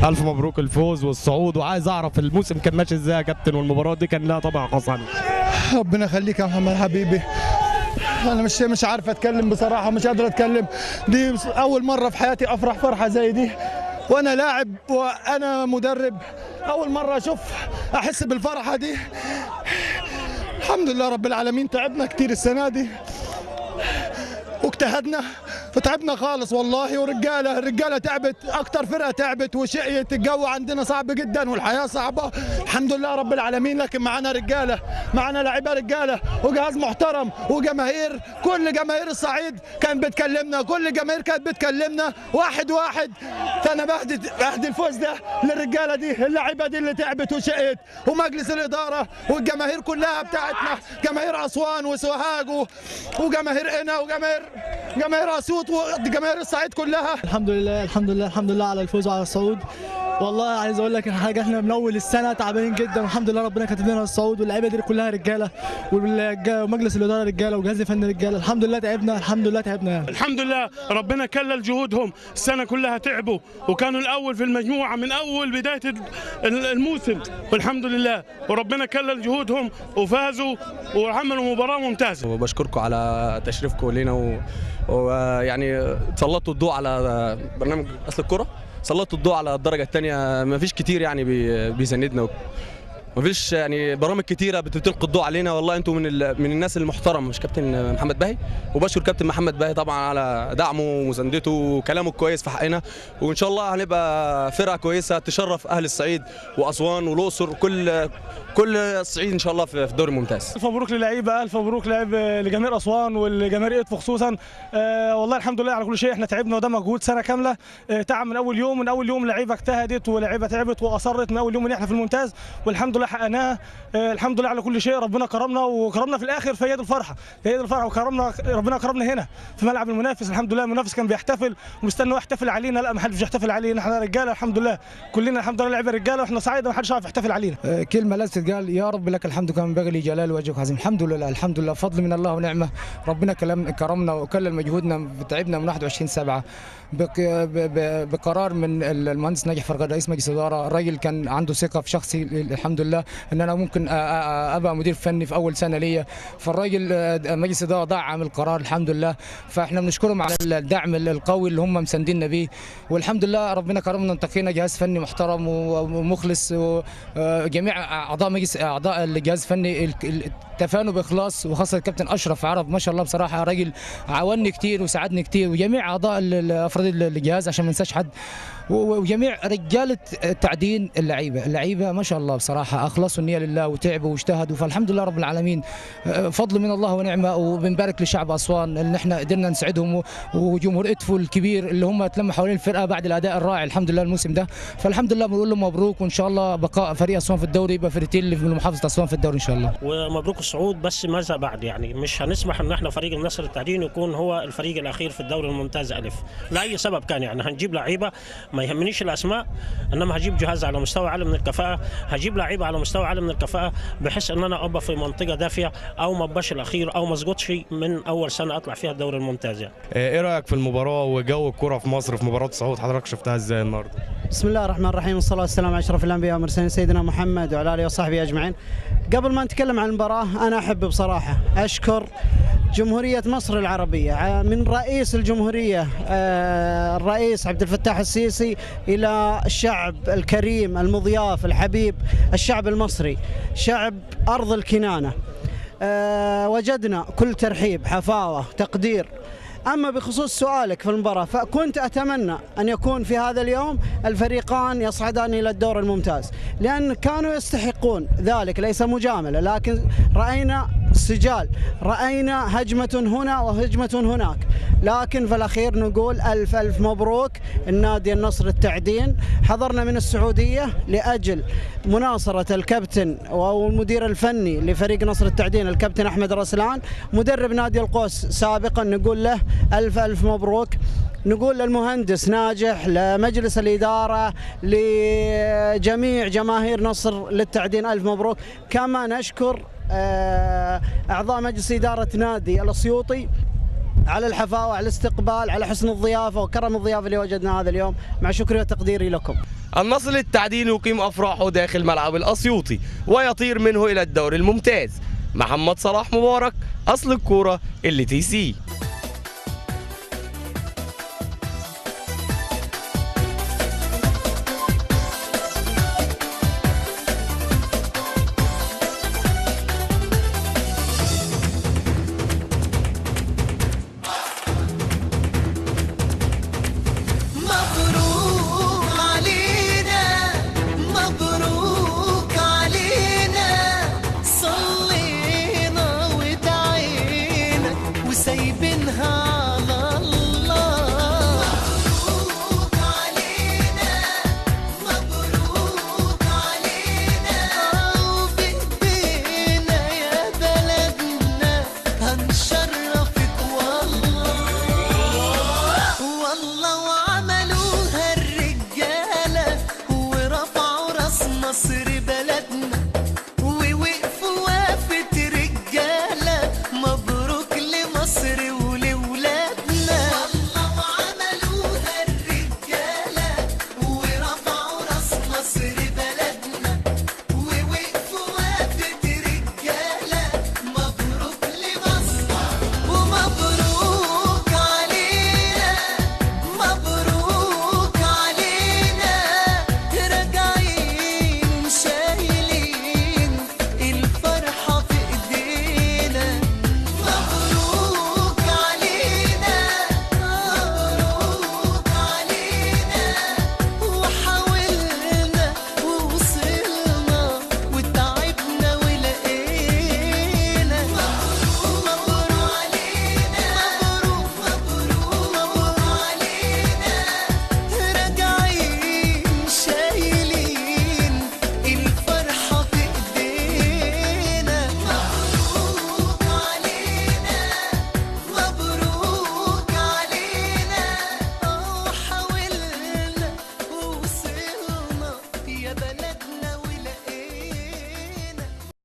الف مبروك الفوز والصعود، وعايز اعرف الموسم كان ماشي ازاي يا كابتن، والمباراه دي كان لها طابع خاص عنك. ربنا يخليك يا محمد حبيبي. انا مش عارف اتكلم بصراحه، مش قادر اتكلم. دي اول مره في حياتي افرح فرحه زي دي، وانا لاعب وانا مدرب. اول مره احس بالفرحه دي. الحمد لله رب العالمين. تعبنا كتير السنه دي واجتهدنا فتعبنا خالص والله، الرجاله تعبت، اكتر فرقه تعبت وشقيت. الجو عندنا صعب جدا والحياه صعبه. الحمد لله رب العالمين، لكن معانا رجاله، معانا لاعيبه رجاله وجهاز محترم وجماهير. كل جماهير الصعيد كانت بتكلمنا، كل جماهير كانت بتكلمنا واحد واحد. فانا بهدي الفوز ده للرجاله دي، اللعيبه دي اللي تعبت وشقيت، ومجلس الاداره والجماهير كلها بتاعتنا، جماهير اسوان وسوهاج وجماهير قنا وجماهير اسيوط وجماهير الصعيد كلها. الحمد لله الحمد لله الحمد لله على الفوز وعلى الصعود. والله عايز اقول لك حاجه، احنا من اول السنه تعبانين جدا، والحمد لله ربنا كاتب لنا الصعود، واللعيبه دي كلها رجاله، ومجلس الاداره رجاله، والجهاز الفني رجاله. الحمد لله تعبنا، الحمد لله تعبنا يعني. الحمد لله ربنا كلل جهودهم، السنه كلها تعبوا وكانوا الاول في المجموعه من اول بدايه الموسم، والحمد لله وربنا كلل جهودهم وفازوا وعملوا مباراه ممتازه. وبشكركم على تشريفكم لينا، ويعني سلطتوا الضوء على برنامج اصل الكره، سلطتوا الضوء على الدرجه الثانيه. ما فيش كتير يعني بيساندنا، ما فيش يعني برامج كتيره بتلقي الضوء علينا. والله انتم من الناس المحترمه، مش كابتن محمد باهي، وبشكر كابتن محمد باهي طبعا على دعمه ومساندته وكلامه كويس في حقنا. وان شاء الله هنبقى فرقه كويسه تشرف اهل الصعيد واسوان والاقصر، كل الصعيد ان شاء الله في الدوري الممتاز. الف مبروك للعيبه، الف مبروك لجماهير اسوان والجماهير ادفو خصوصا. والله الحمد لله على كل شيء. احنا تعبنا وده مجهود سنه كامله، تعب من اول يوم لعيبه اجتهدت ولعيبه تعبت واصرت من اول يوم ان احنا في الممتاز، والحمد لله حققناها. الحمد لله على كل شيء. ربنا كرمنا في الاخر، في يد الفرحه، وكرمنا ربنا كرمنا هنا في ملعب المنافس. الحمد لله المنافس كان بيحتفل ومستني يحتفل علينا، لا ما حدش يحتفل علينا، احنا رجاله الحمد لله، كلنا الحمد لله لعيبه رجاله، واحنا صعيده ما حدش عارف يحتفل علينا. كلمه لازم تتقال، يا رب لك الحمد كما ينبغي لجلال وجهك عظيم. الحمد لله الحمد لله، فضل من الله ونعمه. ربنا كرمنا وكلل مجهودنا، تعبنا من 21/7 بقرار من المهندس ناجح فرغلي رئيس مجلس الاداره. الراجل كان عنده ثقه في شخصي الحمد لله ان انا ممكن ابقى مدير فني في اول سنه ليا، فالراجل مجلس الاداره دعم القرار الحمد لله. فاحنا بنشكرهم على الدعم القوي اللي هم مسانديننا بيه، والحمد لله ربنا كرمنا، انتقينا جهاز فني محترم ومخلص، وجميع اعضاء الجهاز الفني تفانوا باخلاص، وخاصه الكابتن اشرف عرب ما شاء الله بصراحه راجل عاوني كتير وساعدني كتير، وجميع اعضاء افراد الجهاز عشان ما ننساش حد، وجميع رجاله التعدين. اللعيبه ما شاء الله بصراحه اخلصوا النيه لله وتعبوا واجتهدوا، فالحمد لله رب العالمين، فضل من الله ونعمه. وبنبارك لشعب اسوان ان احنا قدرنا نسعدهم، وجمهور ادفو الكبير اللي هم اتلموا حوالين الفرقه بعد الاداء الرائع الحمد لله الموسم ده. فالحمد لله بنقول لهم مبروك، وان شاء الله بقاء فريق اسوان في الدوري، يبقى فرقتين اللي في محافظه اسوان في الدوري ان شاء الله. ومبروك الصعود، بس ماذا بعد؟ يعني مش هنسمح ان احنا فريق النصر التعدين يكون هو الفريق الاخير في الدوري الممتاز الف لاي سبب كان. يعني هنجيب لعيبه، ما يهمنيش الاسماء، انما هجيب جهاز على مستوى عالي من الكفاءه، هجيب لعيبه على مستوى عالي من الكفاءه، بحيث ان انا ابقى في منطقه دافيه، او ما ابقاش الاخير او ما اسقطش من اول سنه اطلع فيها الدوري الممتاز. يعني ايه رايك في المباراه وجو الكره في مصر في مباراه الصعود؟ حضرتك شفتها ازاي النهارده؟ بسم الله الرحمن الرحيم، والصلاه والسلام على اشرف الانبياء والمرسلين سيدنا محمد وعلى اله وصحبه اجمعين. قبل ما نتكلم عن المباراه، انا احب بصراحه اشكر جمهورية مصر العربية، من رئيس الجمهورية الرئيس عبد الفتاح السيسي إلى الشعب الكريم المضياف الحبيب، الشعب المصري، شعب أرض الكنانة. وجدنا كل ترحيب، حفاوة، تقدير. أما بخصوص سؤالك في المباراة، فكنت أتمنى أن يكون في هذا اليوم الفريقان يصعدان إلى الدور الممتاز، لأن كانوا يستحقون ذلك، ليس مجاملة، لكن رأينا سجال، رأينا هجمة هنا وهجمة هناك، لكن في الأخير نقول ألف ألف مبروك النادي النصر التعدين. حضرنا من السعودية لأجل مناصرة الكابتن والمدير الفني لفريق نصر التعدين الكابتن أحمد رسلان، مدرب نادي القوس سابقا، نقول له ألف ألف مبروك. نقول للمهندس ناجح، لمجلس الإدارة، لجميع جماهير نصر للتعدين ألف مبروك. كما نشكر أعضاء مجلس إدارة نادي الأسيوطي على الحفاوة، على الاستقبال، على حسن الضيافة وكرم الضيافة اللي وجدنا هذا اليوم، مع شكري وتقديري لكم. النصر للتعدين يقيم أفراحه داخل ملعب الأسيوطي ويطير منه إلى الدوري الممتاز. محمد صلاح مبارك، أصل الكورة LTC.